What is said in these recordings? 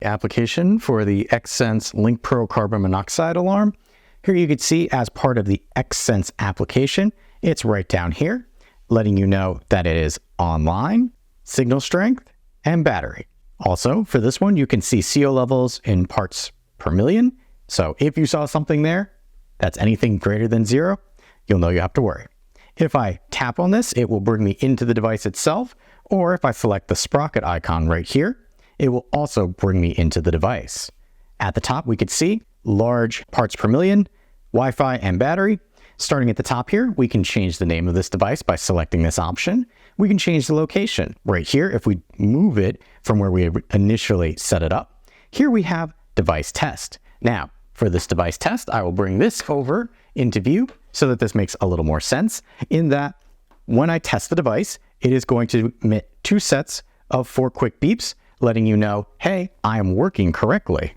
Application for the xsense Link Pro carbon monoxide alarm. Here you can see as part of the xsense application, it's right down here, letting you know that it is online, signal strength, and battery. Also, for this one, you can see CO levels in parts per million. So if you saw something there that's anything greater than 0, you'll know you have to worry. If I tap on this, it will bring me into the device itself, or if I select the sprocket icon right here, it will also bring me into the device. At the top, we could see large parts per million, Wi-Fi, and battery. Starting at the top here, we can change the name of this device by selecting this option. We can change the location. Right here, if we move it from where we initially set it up, here we have device test. Now, for this device test, I will bring this over into view so that this makes a little more sense in that when I test the device, it is going to emit 2 sets of 4 quick beeps, letting you know, hey, I am working correctly.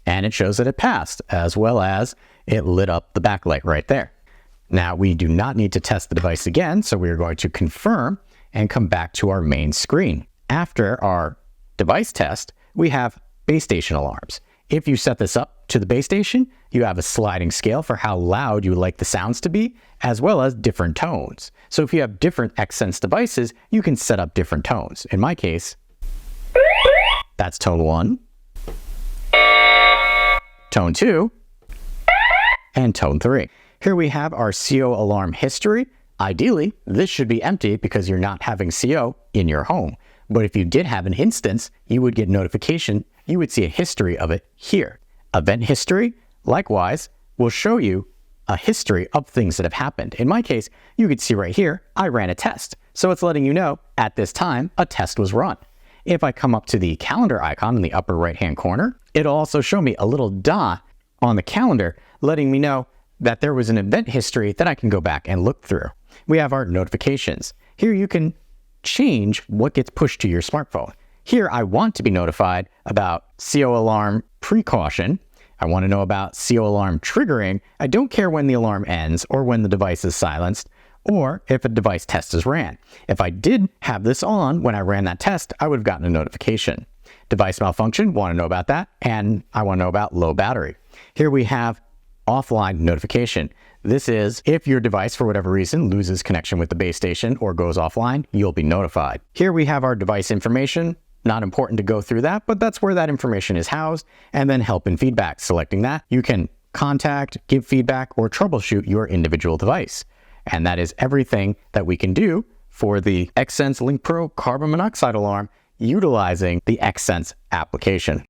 And it shows that it passed, as well as it lit up the backlight right there. Now, we do not need to test the device again, so we are going to confirm and come back to our main screen. After our device test, we have base station alarms. If you set this up to the base station, you have a sliding scale for how loud you would like the sounds to be, as well as different tones. So if you have different xsense devices, you can set up different tones. In my case, that's tone 1, tone 2, and tone 3. Here we have our CO alarm history. Ideally, this should be empty because you're not having CO in your home. But if you did have an instance, you would get notification. You would see a history of it here. Event history, likewise, will show you a history of things that have happened. In my case, you could see right here, I ran a test. So it's letting you know at this time, a test was run. If I come up to the calendar icon in the upper right-hand corner, it'll also show me a little dot on the calendar, letting me know that there was an event history that I can go back and look through. We have our notifications. Here you can change what gets pushed to your smartphone. Here I want to be notified about CO alarm precaution. I want to know about CO alarm triggering. I don't care when the alarm ends or when the device is silenced, or if a device test is ran. If I did have this on when I ran that test, I would have gotten a notification. Device malfunction, want to know about that, and I want to know about low battery. Here we have offline notification. This is if your device, for whatever reason, loses connection with the base station or goes offline, you'll be notified. Here we have our device information. Not important to go through that, but that's where that information is housed. And then help and feedback. Selecting that, you can contact, give feedback, or troubleshoot your individual device. And that is everything that we can do for the xsense Link Pro carbon monoxide alarm utilizing the xsense application.